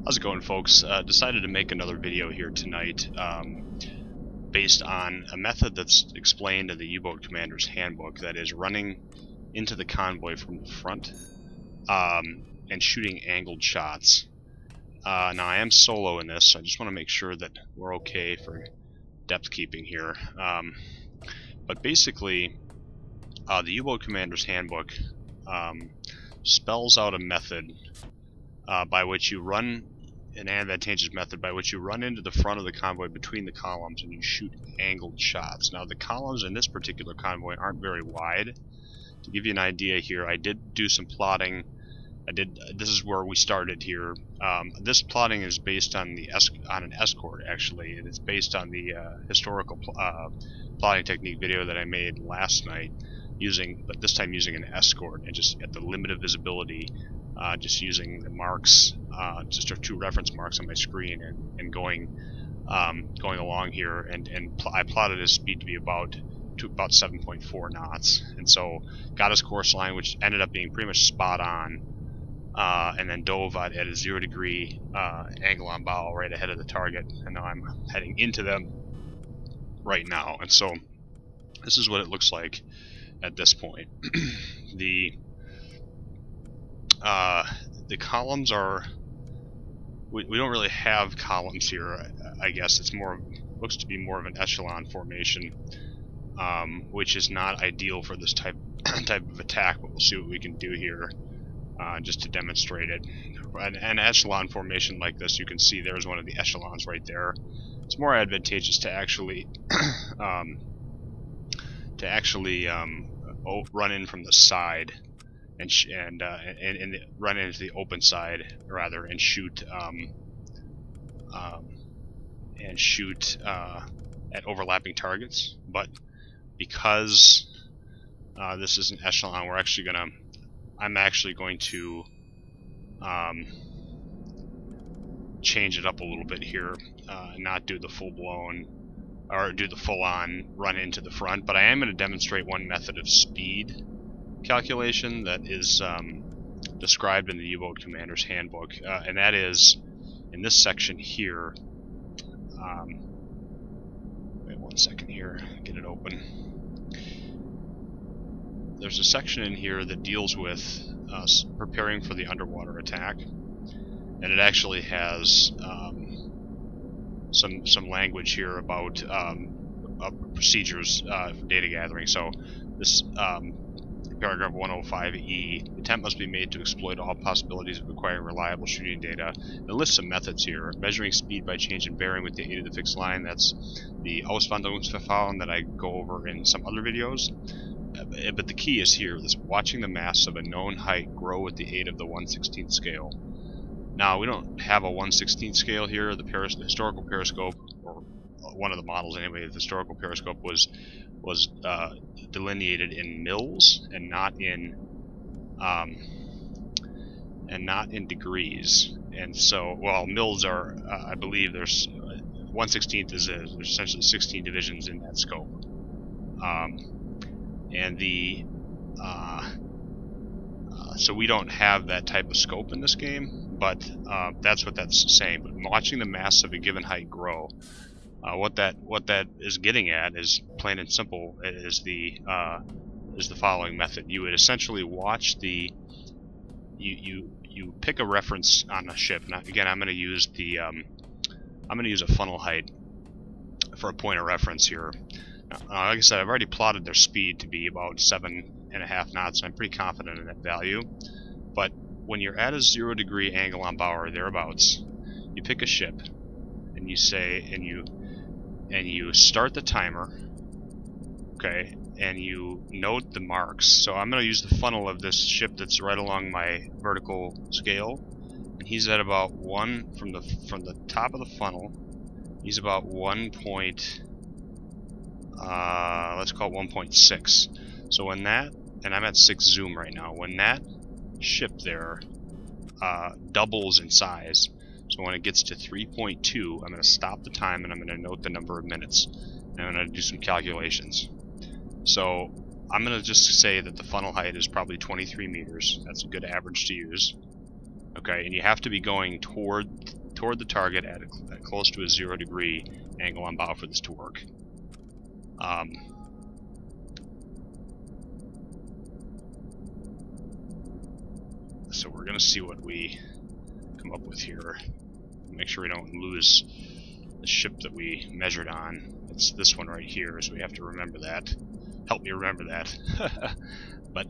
How's it going, folks? Decided to make another video here tonight based on a method that's explained in the U-Boat Commander's Handbook, that is running into the convoy from the front and shooting angled shots. Now, I am solo in this, so I just want to make sure that we're okay for depth keeping here. But basically, the U-Boat Commander's Handbook spells out a method by which you run an advantageous method by which you run into the front of the convoy between the columns and you shoot angled shots. Now, the columns in this particular convoy aren't very wide. To give you an idea here, I did do some plotting. This is where we started here. This plotting is based on an escort, actually, and it's based on the historical plotting technique video that I made last night, but this time using an escort and just at the limit of visibility. Just using the marks, just our two reference marks on my screen, and going along here, and I plotted his speed to be about 7.4 knots, and so got his course line, which ended up being pretty much spot on, and then dove at a 0 degree angle on bow right ahead of the target, and now I'm heading into them right now, and so this is what it looks like at this point. The columns are, we don't really have columns here. I guess it's looks to be more of an echelon formation, which is not ideal for this type of attack, but we'll see what we can do here just to demonstrate it. An echelon formation like this, you can see there's one of the echelons right there. It's more advantageous to actually run in from the side and run into the open side rather, and shoot at overlapping targets. But because this is an echelon, I'm actually going to change it up a little bit here, and not do the full-blown or do the full-on run into the front. But I am going to demonstrate one method of speed calculation that is described in the U-Boat Commander's Handbook, and that is in this section here. Wait 1 second here, get it open. There's a section in here that deals with preparing for the underwater attack, and it actually has some language here about procedures for data gathering. So this paragraph 105E, attempt must be made to exploit all possibilities of acquiring reliable shooting data. It lists some methods here. Measuring speed by change in bearing with the aid of the fixed line. That's the Auswandlungsverfahren that I go over in some other videos. But the key is here, this watching the mass of a known height grow with the aid of the 1/16th scale. Now, we don't have a 1/16th scale here. The historical periscope, or one of the models anyway, the historical periscope was delineated in mils and not in degrees. And so, well, mils are I believe there's 1/16th is there's essentially 16 divisions in that scope, and so we don't have that type of scope in this game, but that's what that's saying. But watching the mass of a given height grow, what that is getting at is, plain and simple, is the following method. You would essentially watch you pick a reference on a ship. Now, again, I'm going to use a funnel height for a point of reference here. Like I said, I've already plotted their speed to be about 7.5 knots, and I'm pretty confident in that value. But when you're at a 0 degree angle on bow or thereabouts, you pick a ship, and you say, and you start the timer, okay, and you note the marks. So I'm going to use the funnel of this ship that's right along my vertical scale, and he's at about from the top of the funnel. He's about let's call it 1.6. So when that, and I'm at 6 zoom right now, when that ship there doubles in size, so when it gets to 3.2, I'm going to stop the time and I'm going to note the number of minutes, and I'm going to do some calculations. So I'm going to just say that the funnel height is probably 23 meters. That's a good average to use. Okay, and you have to be going toward the target at close to a 0 degree angle on bow for this to work. So we're going to see what we come up with here. Make sure we don't lose the ship that we measured on. It's this one right here, so we have to remember that. Help me remember that. But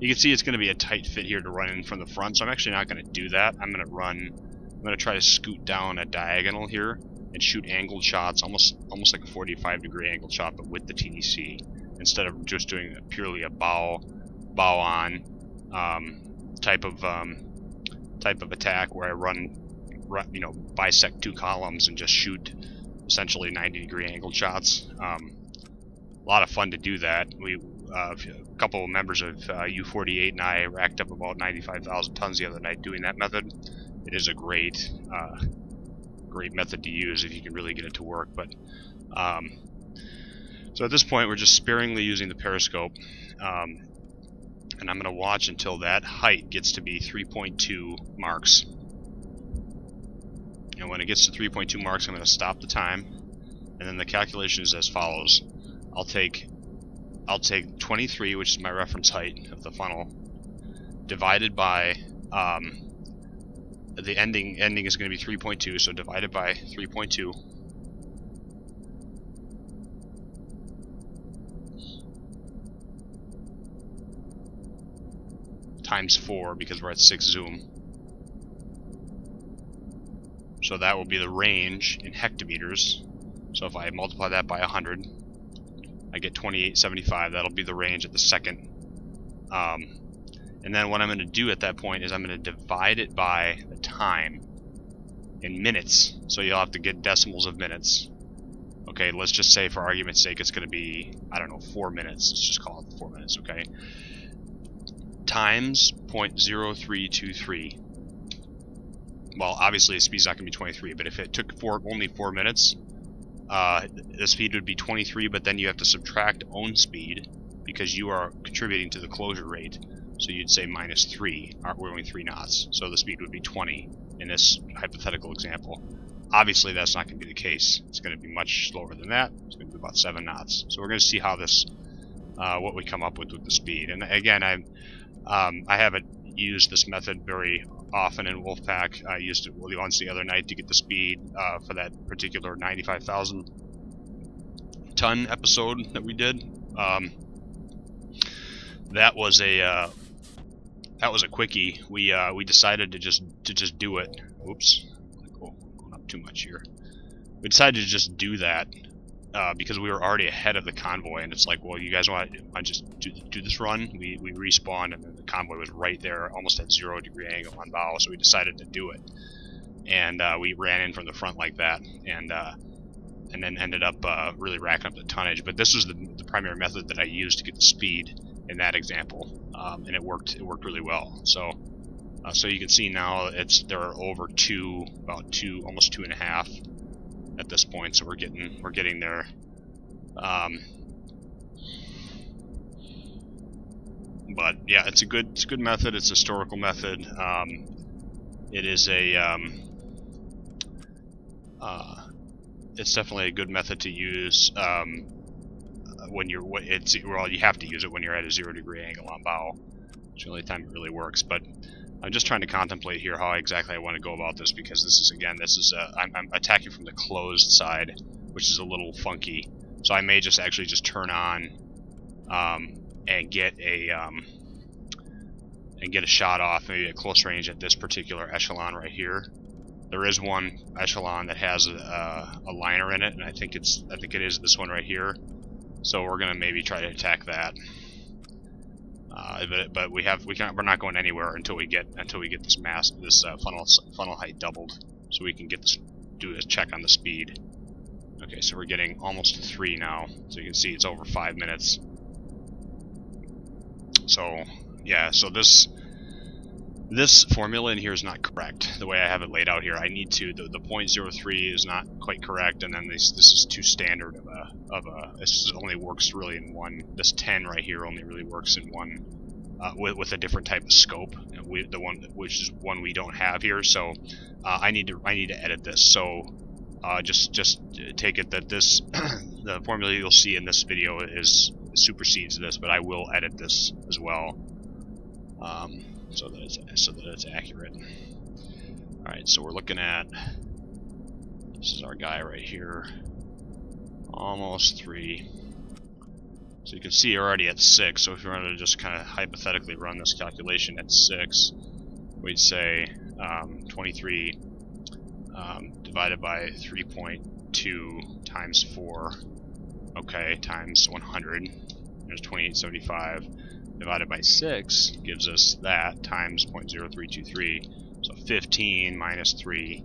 you can see it's going to be a tight fit here to run in from the front, so I'm actually not going to do that. I'm going to try to scoot down a diagonal here and shoot angled shots, almost like a 45 degree angled shot, but with the TDC, instead of just doing purely a bow on type of attack where I run, you know, bisect two columns and just shoot essentially 90 degree angled shots. A lot of fun to do that. A couple of members of U48 and I racked up about 95,000 tons the other night doing that method. It is a great method to use if you can really get it to work. But so at this point, we're just sparingly using the periscope, and I'm going to watch until that height gets to be 3.2 marks. And when it gets to 3.2 marks, I'm going to stop the time, and then the calculation is as follows. I'll take 23, which is my reference height of the funnel, divided by the ending is going to be 3.2, so divided by 3.2 times 4, because we're at 6 zoom. So that will be the range in hectometers. So if I multiply that by 100, I get 2875. That'll be the range at the second. And then what I'm going to do at that point is I'm going to divide it by the time in minutes. So you'll have to get decimals of minutes. Okay, let's just say for argument's sake it's going to be, I don't know, 4 minutes. Let's just call it 4 minutes, okay? Times 0.0323. Well, obviously the speed's not going to be 23, but if it took only 4 minutes, the speed would be 23, but then you have to subtract own speed because you are contributing to the closure rate. So you'd say minus 3, we're only 3 knots. So the speed would be 20 in this hypothetical example. Obviously that's not going to be the case. It's going to be much slower than that. It's going to be about 7 knots. So we're going to see how this, what we come up with the speed. And again, I haven't used this method very often in Wolfpack. I used it once the other night to get the speed for that particular 95,000 ton episode that we did. That was a quickie. We decided to just do it. Oops, going up too much here. We decided to just do that because we were already ahead of the convoy, and it's like, well, you guys want to just do this run? We respawned, and then the convoy was right there, almost at 0 degree angle on bow, so we decided to do it. And we ran in from the front like that, and then ended up really racking up the tonnage. But this was the primary method that I used to get the speed in that example, and it worked really well. So so you can see now there are over about two, almost 2.5 at this point. So we're getting there. But yeah, it's a good method. It's a historical method. It is it's definitely a good method to use when you have to use it when you're at a 0 degree angle on bow. It's the only time it really works. But I'm just trying to contemplate here how exactly I want to go about this, because this is I'm attacking from the closed side, which is a little funky. So I may just actually turn on and get a shot off, maybe at close range at this particular echelon right here. There is one echelon that has a liner in it, and I think it is this one right here. So we're gonna maybe try to attack that. But we're not going anywhere until we get this funnel height doubled, so we can do a check on the speed. Okay, so we're getting almost to 3 now, so you can see it's over 5 minutes. So yeah, so this formula in here is not correct the way I have it laid out here. I need to the 0.03 is not quite correct, and then this is too standard of a this only works really in one. This 10 right here only really works in one with a different type of scope, the one which is one we don't have here. So I need to edit this. So just take it that this the formula you'll see in this video supersedes this, but I will edit this as well, so that it's accurate. All right, so we're looking at, this is our guy right here, almost 3. So you can see you're already at 6. So if you wanted to just kind of hypothetically run this calculation at 6, we'd say 23 divided by 3.2 times 4, okay, times 100. There's 2875 divided by 6 gives us that times 0.0323. So 15 minus 3.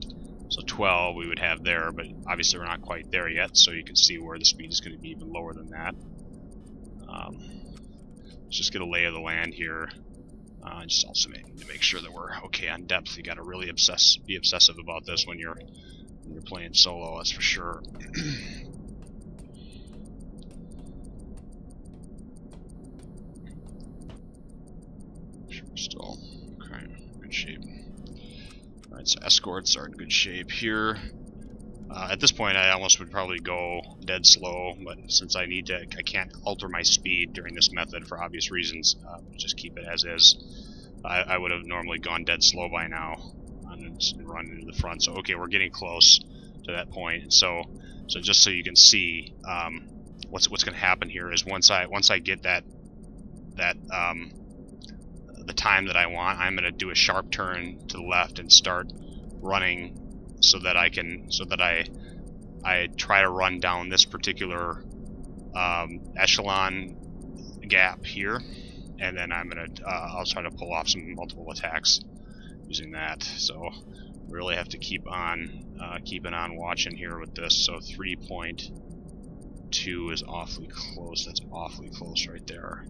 So 12 we would have there, but obviously we're not quite there yet. So you can see where the speed is going to be even lower than that. Let's just get a lay of the land here. Just also need to make sure that we're okay on depth. You got to really be obsessive about this when you're playing solo. That's for sure. Still okay, good shape. All right, so escorts are in good shape here. At this point, I almost would probably go dead slow, but since I can't alter my speed during this method for obvious reasons, just keep it as is. I would have normally gone dead slow by now and run into the front. So okay, we're getting close to that point. So just so you can see, what's going to happen here is once I get that the time that I want, I'm going to do a sharp turn to the left and start running, so that I try to run down this particular echelon gap here, and then I'll try to pull off some multiple attacks using that. So we really have to keep on keeping on watching here with this. So 3.2 is awfully close. That's awfully close right there.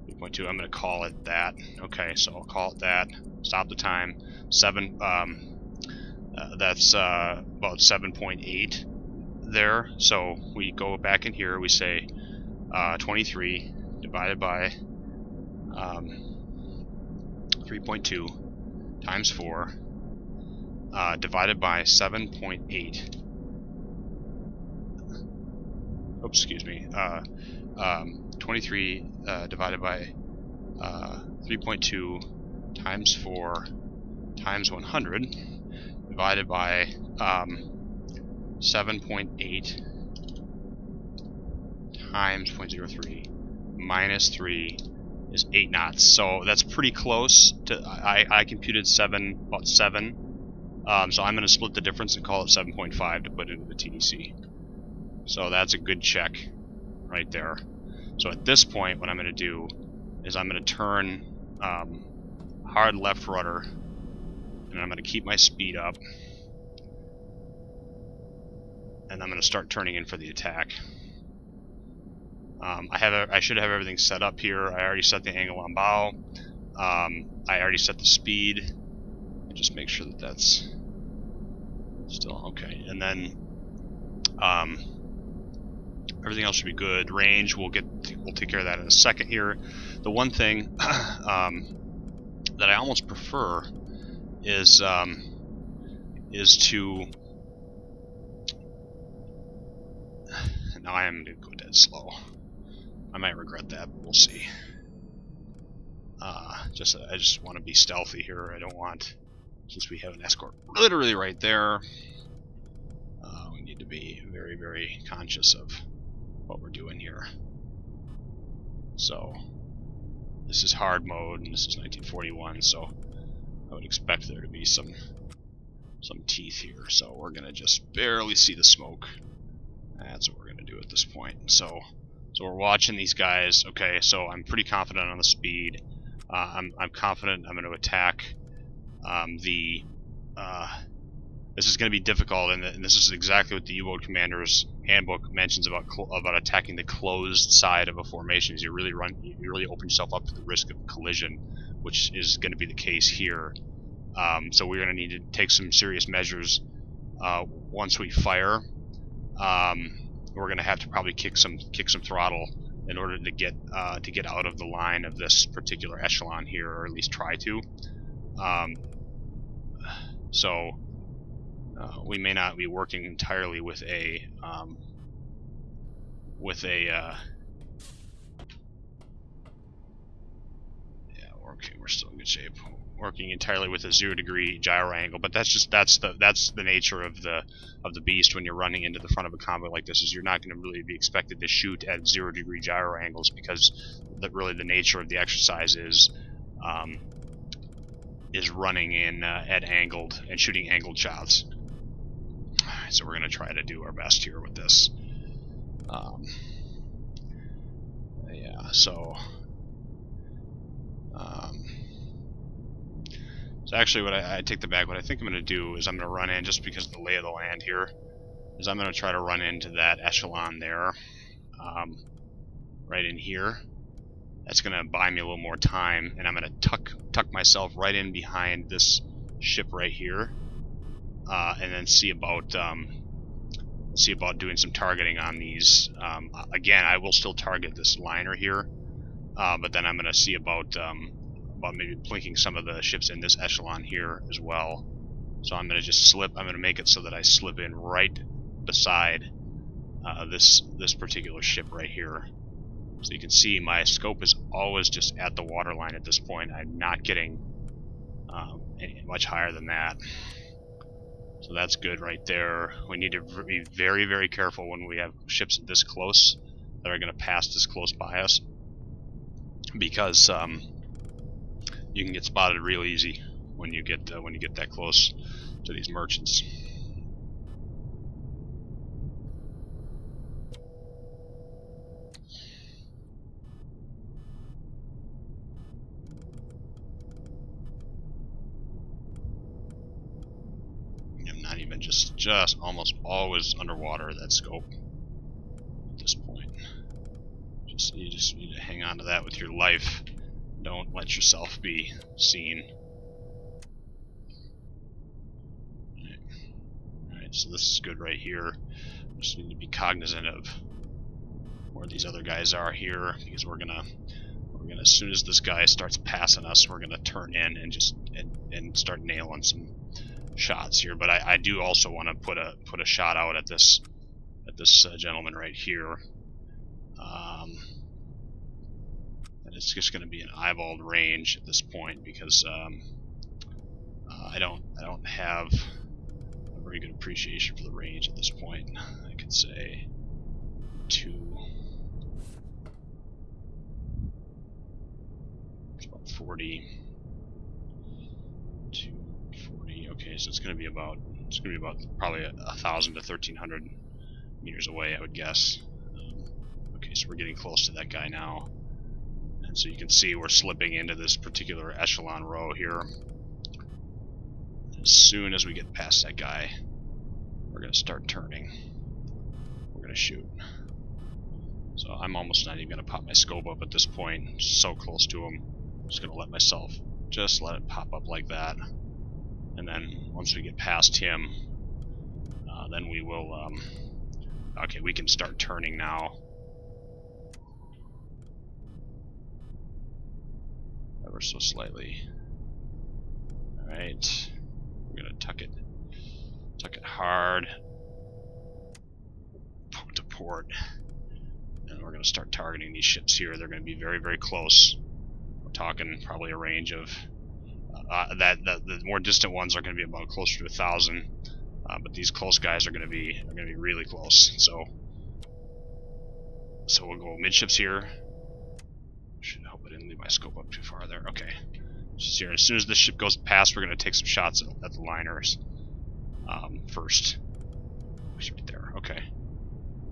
3.2. I'm going to call it that. Okay, so I'll call it that. Stop the time. 7. That's about 7.8 there. So we go back in here, we say 23 divided by 3.2 times 4 divided by 7.8. Oops, excuse me. 23 divided by 3.2 times 4 times 100 divided by 7.8 times 0.03 minus 3 is 8 knots. So that's pretty close to, I computed about 7. So I'm going to split the difference and call it 7.5 to put into the TDC. So that's a good check right there. So at this point, what I'm going to do is I'm going to turn hard left rudder, and I'm going to keep my speed up, and I'm going to start turning in for the attack. I should have everything set up here. I already set the angle on bow. I already set the speed. Just make sure that that's still okay. And then everything else should be good. Range, we'll take care of that in a second here. The one thing that I almost prefer is to, now I am going to go dead slow. I might regret that, but we'll see. I just want to be stealthy here. I don't want, since we have an escort literally right there, we need to be very, very conscious of what we're doing here. So this is hard mode, and this is 1941, so I would expect there to be some teeth here. So we're gonna just barely see the smoke. That's what we're gonna do at this point. So we're watching these guys. Okay, so I'm pretty confident on the speed. I'm confident I'm going to attack this is going to be difficult, and this is exactly what the U-boat commander's handbook mentions about attacking the closed side of a formation. Is you really open yourself up to the risk of collision, which is going to be the case here. So we're going to need to take some serious measures once we fire. We're going to have to probably kick some throttle in order to get out of the line of this particular echelon here, or at least try to. So we may not be working entirely with a we're still in good shape. Working entirely with a 0-degree gyro angle, but that's the nature of the beast when you're running into the front of a convoy like this. Is you're not going to really be expected to shoot at 0-degree gyro angles, because really the nature of the exercise is running in at angled and shooting angled shots. So we're going to try to do our best here with this. Yeah, so actually what I take that back. What I think I'm going to do is I'm going to run in, just because of the lay of the land here, is I'm going to try to run into that echelon there, right in here. That's going to buy me a little more time, and I'm going to tuck myself right in behind this ship right here, and then see about doing some targeting on these. Again, I will still target this liner here, but then I'm going to see about maybe plinking some of the ships in this echelon here as well. So I'm going to just slip. I'm going to make it so that I slip in right beside this particular ship right here. So you can see my scope is always just at the waterline at this point. I'm not getting much higher than that. So that's good right there. We need to be very, very careful when we have ships this close that are going to pass this close by us, because you can get spotted real easy when you get that close to these merchants. I'm not even just almost always underwater at that scope at this point. You just need to hang on to that with your life. Don't let yourself be seen. Alright, so this is good right here. Just need to be cognizant of where these other guys are here, because we're gonna as soon as this guy starts passing us, we're gonna turn in and just start nailing some shots here. But I do also want to put a shot out at this gentleman right here. And it's just going to be an eyeballed range at this point, because I don't have a very good appreciation for the range at this point. I could say 40. 240. Okay, so it's going to be about probably 1,000 to 1,300 meters away, I would guess. Okay, so we're getting close to that guy now. And so you can see we're slipping into this particular echelon row here. As soon as we get past that guy, we're going to start turning. We're going to shoot. So I'm almost not even going to pop my scope up at this point. I'm so close to him. I'm just going to let myself let it pop up like that. And then once we get past him, then we will... okay, we can start turning now. Ever so slightly. Alright. We're gonna tuck it hard to port. And we're gonna start targeting these ships here. They're gonna be very, very close. We're talking probably a range of the more distant ones are gonna be about closer to 1,000. But these close guys are gonna be really close. So we'll go midships here. Should hope I didn't leave my scope up too far there. Okay. Just here. As soon as this ship goes past, we're going to take some shots at the liners first. He's right there. Okay.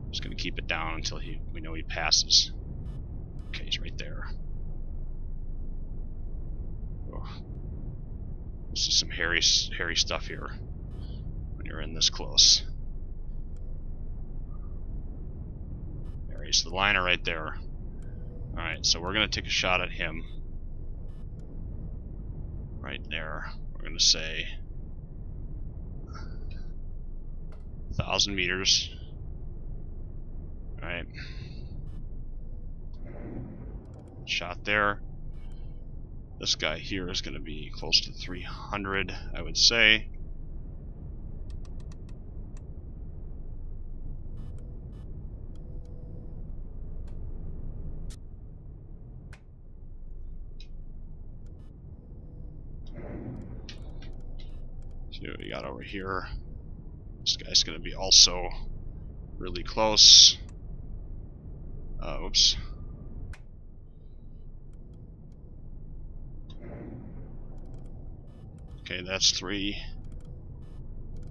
Just going to keep it down until we know he passes. Okay, he's right there. Oh. This is some hairy stuff here when you're in this close. There he's the liner right there. Alright, so we're going to take a shot at him. Right there. We're going to say 1,000 meters. Alright. shot there. This guy here is going to be close to 300, I would say. See what we got over here. This guy's going to be also really close. Oops. Okay, that's 3.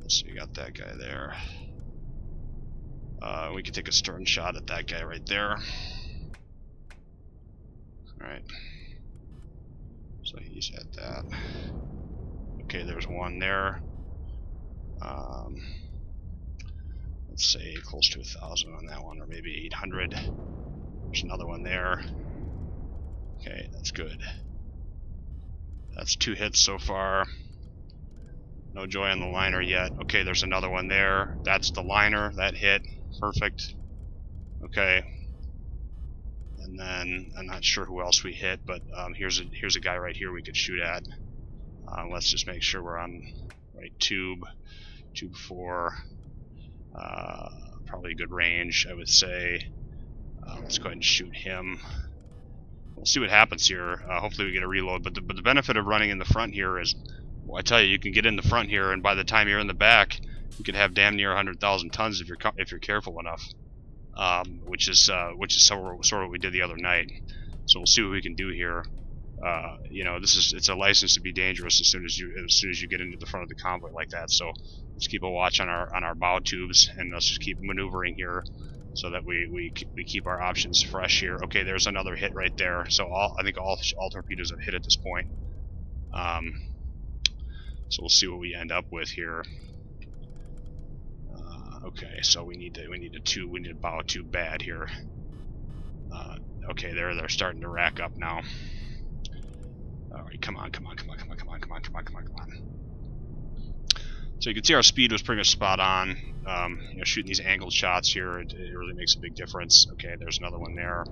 So you got that guy there. We can take a stern shot at that guy right there. Alright. So he's at that. Okay, there's one there. Let's say close to 1,000 on that one, or maybe 800. There's another one there. Okay, that's good. That's 2 hits so far. No joy on the liner yet. Okay, there's another one there. That's the liner. That hit. Perfect. Okay. And then I'm not sure who else we hit, but here's a guy right here we could shoot at. Let's just make sure we're on right tube. Tube 4. Probably a good range, I would say. Let's go ahead and shoot him. We'll see what happens here. Hopefully we get a reload. But the benefit of running in the front here is, well, I tell you, you can get in the front here, and by the time you're in the back, you can have damn near 100,000 tons if you're careful enough. Which is sort of what we did the other night. So we'll see what we can do here. You know, it's a license to be dangerous as soon as you get into the front of the convoy like that. So let's keep a watch on our bow tubes, and let's just keep maneuvering here so that we keep our options fresh here. Okay, there's another hit right there. So I think all torpedoes have hit at this point. So we'll see what we end up with here. Okay, so we need a bow tube bad here. Okay, they're starting to rack up now. All right, come on. So you can see our speed was pretty much spot on. You know, shooting these angled shots here, it really makes a big difference. Okay, there's another one there.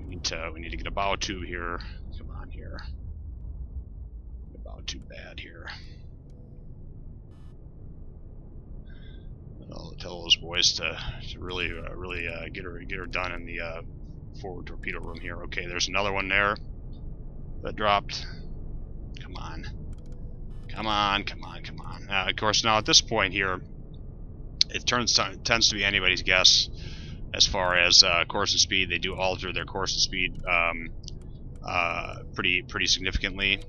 We need to get a bow tube here. Come on here. A bow tube bad here. I'll tell those boys to really get her done in the forward torpedo room here. Okay, there's another one there that dropped. Come on. Of course, now at this point here, it tends to be anybody's guess as far as course and speed. They do alter their course and speed pretty significantly,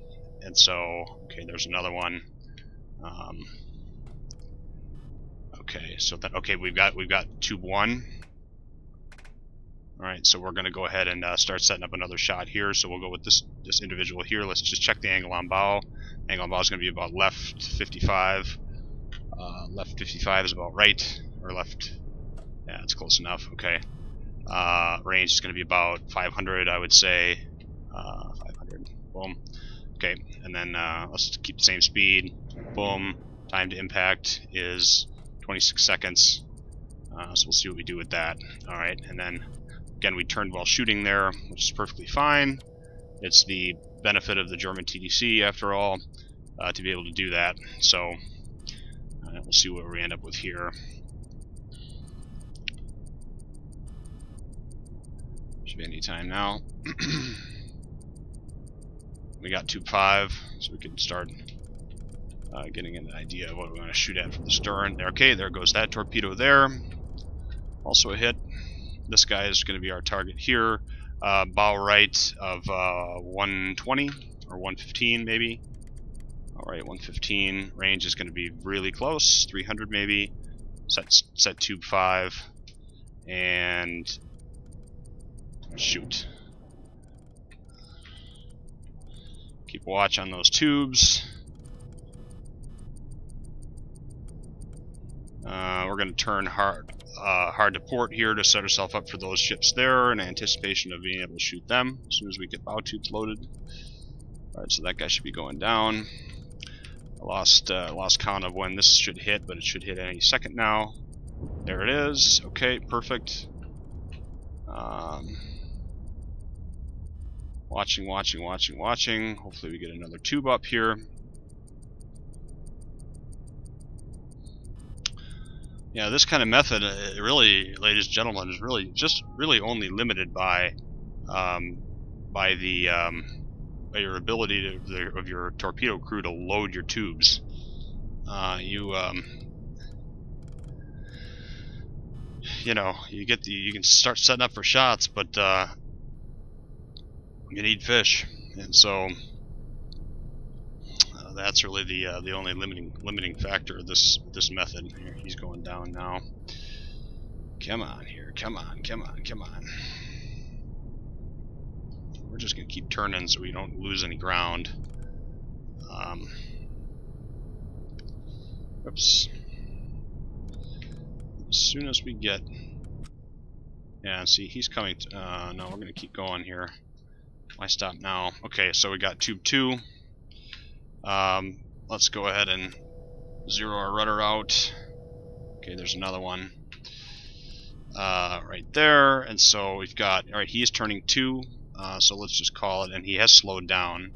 and so okay, there's another one. Okay, so we've got tube 1. All right, so we're going to go ahead and start setting up another shot here. So we'll go with this individual here. Let's just check the angle on bow. Angle on bow is going to be about left 55. Left 55 is about right, or left. Yeah, it's close enough. Okay. Range is going to be about 500, I would say. 500. Boom. Okay, and then let's keep the same speed. Boom. Time to impact is 26 seconds. So we'll see what we do with that. Alright, and then again we turned while shooting there, which is perfectly fine. It's the benefit of the German TDC after all, to be able to do that. So we'll see what we end up with here. Should be any time now. We got tube 5, so we can start getting an idea of what we want to shoot at from the stern. Okay, there goes that torpedo there. Also a hit. This guy is going to be our target here. Bow right of 120 or 115 maybe. Alright, 115. Range is going to be really close, 300 maybe. Set tube 5 and shoot. Keep watch on those tubes. We're going to turn hard to port here to set ourselves up for those ships there in anticipation of being able to shoot them as soon as we get bow tubes loaded. Alright, so that guy should be going down. I lost count of when this should hit, but it should hit any second now. There it is. Okay, perfect. Watching. Hopefully we get another tube up here. Yeah, this kind of method, really, ladies and gentlemen, is really only limited by your ability of your torpedo crew to load your tubes. You know, you can start setting up for shots, but you need fish, and so that's really the only limiting factor of this method. Here, he's going down now. Come on here, come on. We're just gonna keep turning so we don't lose any ground. Oops. As soon as we get, yeah, see, he's coming. No, we're gonna keep going here. Why stop now? Okay, so we got tube 2. Let's go ahead and zero our rudder out. Okay, there's another one right there, and so we've got, all right, he is turning 2, so let's just call it, and he has slowed down,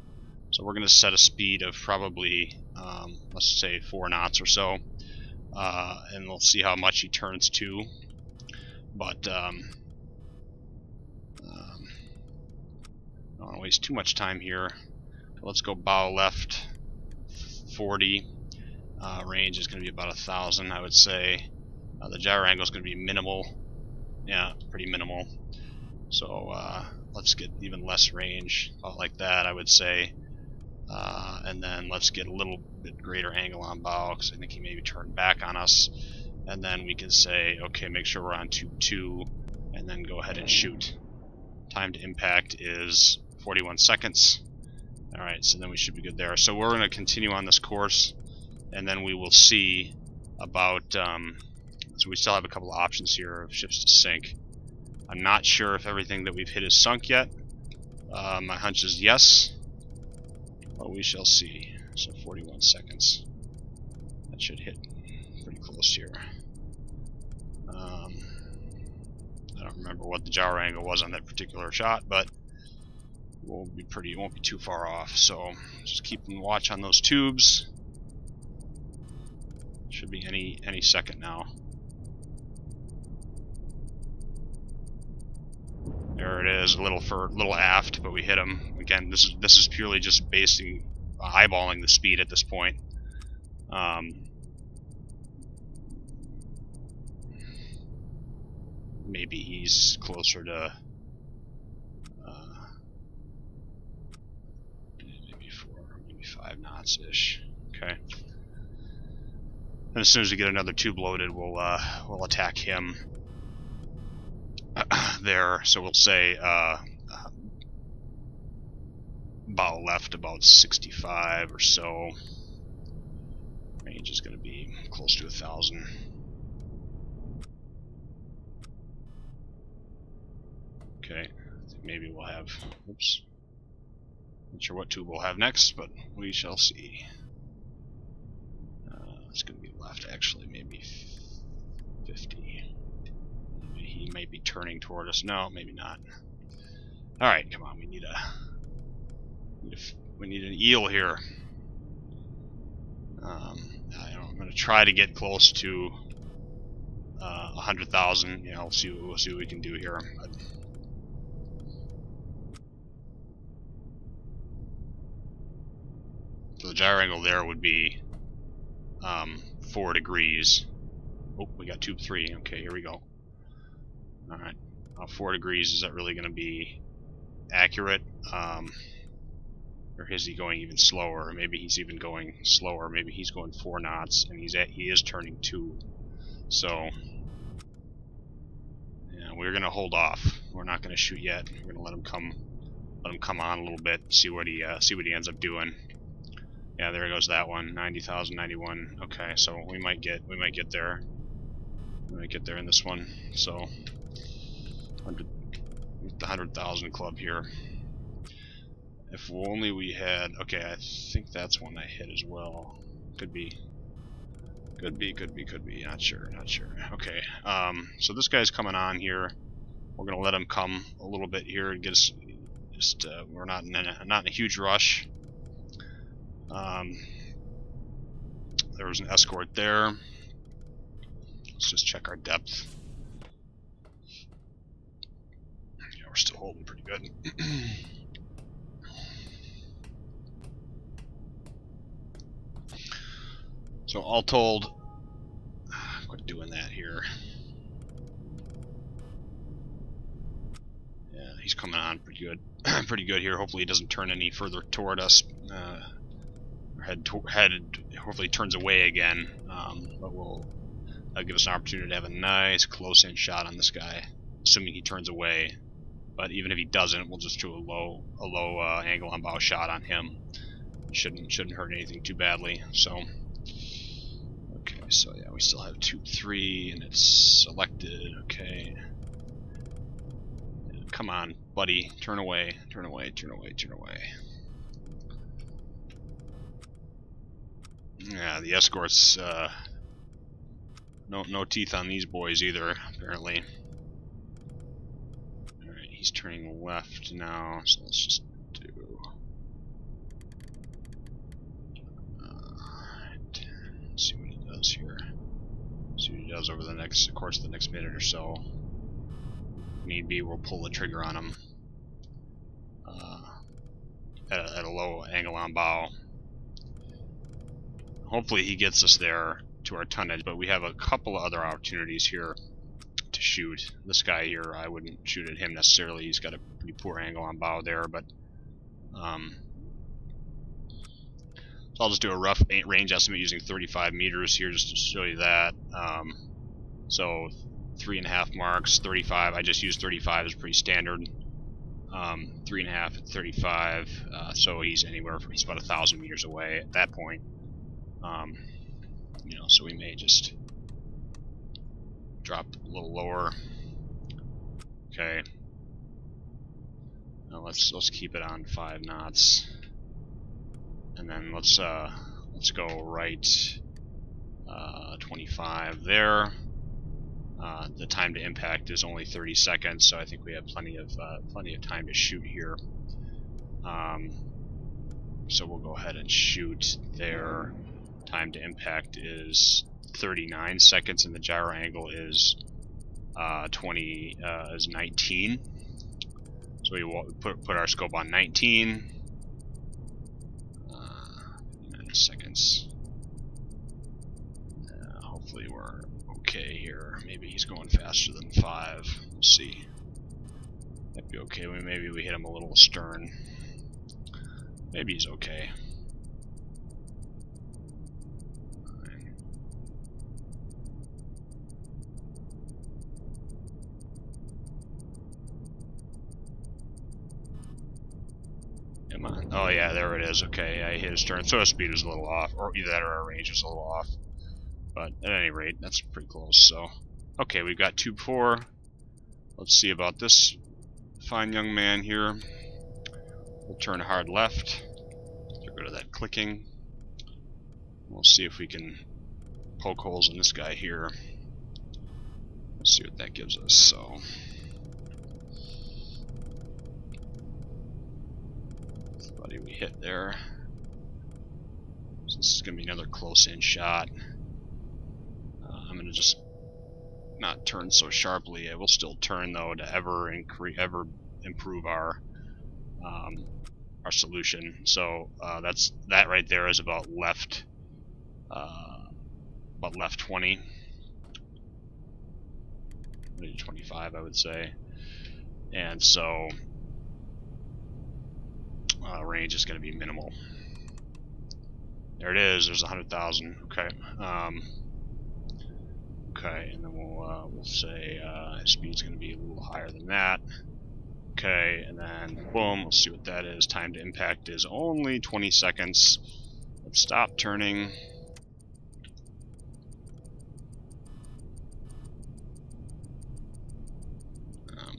so we're going to set a speed of probably let's say 4 knots or so, and we'll see how much he turns to, but I don't want to waste too much time here. Let's go bow left 40. Range is going to be about 1,000, I would say. The gyro angle is going to be minimal. Yeah, pretty minimal. So let's get even less range, about like that, I would say. And then let's get a little bit greater angle on bow, because I think he maybe turned back on us. And then we can say, okay, make sure we're on tube 2, and then go ahead and shoot. Time to impact is 41 seconds. Alright, so then we should be good there. So we're going to continue on this course, and then we will see about, so we still have a couple of options here of ships to sink. I'm not sure if everything that we've hit is sunk yet. My hunch is yes, but we shall see. So 41 seconds. That should hit pretty close here. I don't remember what the gyro angle was on that particular shot, but it won't be too far off. So just keep a watch on those tubes. Should be any second now. There it is, a little aft, but we hit him. Again, this is purely just eyeballing the speed at this point. Maybe he's closer to maybe 5 knots ish. Okay. And as soon as we get another tube loaded, we'll attack him there. So we'll say bow left about 65 or so. Range is going to be close to 1,000. Okay, I think maybe we'll have, oops, not sure what tube we'll have next, but we shall see. It's going to be left, actually, maybe 50. Maybe he may be turning toward us. No, maybe not. Alright, come on, we need an eel here. I'm going to try to get close to 100,000. We'll see what we can do here. But so the gyro angle there would be 4 degrees. Oh, we got tube 3. Okay, here we go. Alright. 4 degrees, is that really going to be accurate? Or is he going even slower? Maybe he's even going slower. Maybe he's going 4 knots, and he is turning 2. So, yeah, we're going to hold off. We're not going to shoot yet. We're going to let him come on a little bit, see what he ends up doing. Yeah, there goes that one. 90,000, 91. Okay, so we might get there. We might get there in this one. So, the 100,000 club here. If only we had. Okay, I think that's one I hit as well. Could be. Not sure. Okay. So this guy's coming on here. We're gonna let him come a little bit here and get us Just we're not in a huge rush. There was an escort there. Let's just check our depth. Yeah, we're still holding pretty good. So all told, quit doing that here. Yeah, he's coming on pretty good, pretty good here. Hopefully he doesn't turn any further toward us. Hopefully turns away again. But that'll give us an opportunity to have a nice close-in shot on this guy, assuming he turns away. But even if he doesn't, we'll just do a low angle on bow shot on him. Shouldn't hurt anything too badly. So. Okay, so yeah, we still have 2-3, and it's selected. Okay. Come on, buddy. Turn away, turn away, turn away, turn away. Yeah, the escorts, no teeth on these boys either, apparently. Alright, he's turning left now, so let's just do... let's see what he does here. See what he does over the next minute or so. If need be, we'll pull the trigger on him at a low angle on bow. Hopefully he gets us there to our tonnage, but we have a couple of other opportunities here to shoot. This guy here, I wouldn't shoot at him necessarily. He's got a pretty poor angle on bow there, but so I'll just do a rough range estimate using 35 meters here just to show you that. So 3.5 marks, 35. I just used 35 is pretty standard. 3.5 at 35. So he's about 1,000 meters away at that point. You know, so we may just drop a little lower. Okay. Now let's keep it on 5 knots. And then let's go right 25 there. The time to impact is only 30 seconds, so I think we have plenty of time to shoot here. So we'll go ahead and shoot there. Time to impact is 39 seconds, and the gyro angle is 19. So we will put our scope on 19. 9 seconds. Hopefully we're okay here. Maybe he's going faster than 5. We'll see. Might be okay. Maybe we hit him a little astern. Maybe he's okay. Come on. Oh yeah, there it is. Okay, I hit his turn. So his speed was a little off, or either that or our range was a little off. But at any rate, that's pretty close. So, okay, we've got tube 4. Let's see about this fine young man here. We'll turn hard left. Get rid of that clicking. We'll see if we can poke holes in this guy here. Let's see what that gives us. So. We hit there. So this is going to be another close-in shot. I'm going to just not turn so sharply. I will still turn though to ever improve our solution. So that right there is about left 20, maybe 25, I would say. And so. Range is going to be minimal. There it is. There's 100,000. Okay. Okay, and then we'll say speed's going to be a little higher than that. Okay, and then boom. Let's see what that is. Time to impact is only 20 seconds. Let's stop turning.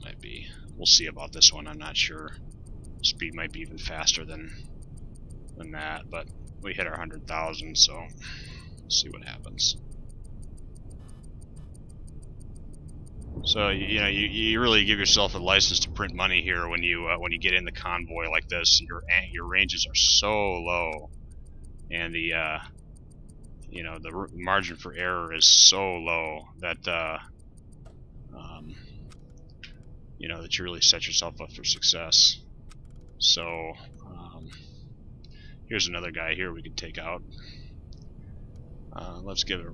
Might be. We'll see about this one. I'm not sure. Speed might be even faster than that, but we hit our 100,000, so we'll see what happens. So you really give yourself a license to print money here when you get in the convoy like this. Your ranges are so low, and the the margin for error is so low that that you really set yourself up for success. So here's another guy here we could take out. Let's get a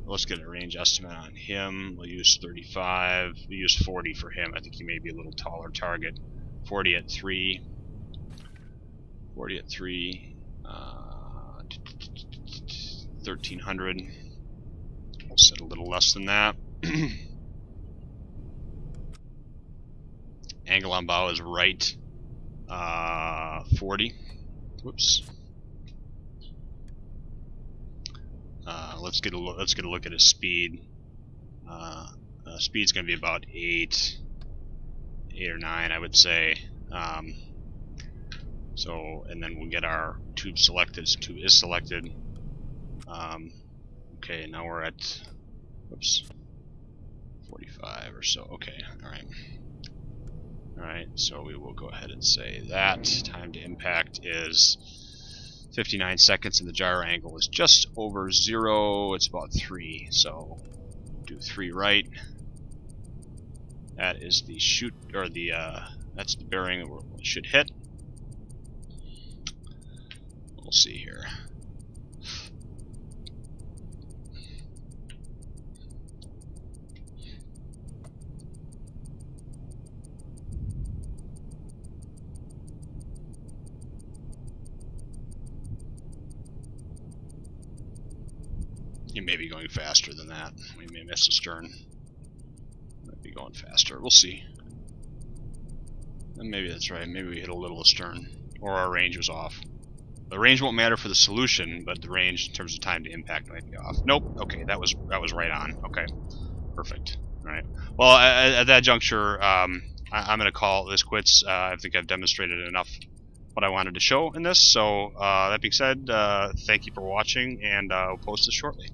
range estimate on him. We'll use 35. We'll use 40 for him. I think he may be a little taller target. 40 at 3. 40 at 3. 1300. We'll set a little less than that. Angle on bow is right 40. Whoops. Let's get a look at his speed. Speed's going to be about 8 or 9, I would say. So, and then we'll get our tube selected. Tube is selected. Okay, now we're at, whoops, 45 or so. Okay, all right. So we will go ahead and say that time to impact is 59 seconds, and the gyro angle is just over 0. It's about 3, so do 3 right. That is the shoot, or the that's the bearing that we should hit. We'll see here. You may be going faster than that. We may miss the stern. Might be going faster. We'll see. And maybe that's right. Maybe we hit a little astern, or our range was off. The range won't matter for the solution, but the range in terms of time to impact might be off. Nope. Okay, that was right on. Okay, perfect. All right. Well, at that juncture, I'm going to call this quits. I think I've demonstrated enough what I wanted to show in this. So that being said, thank you for watching, and I'll post this shortly.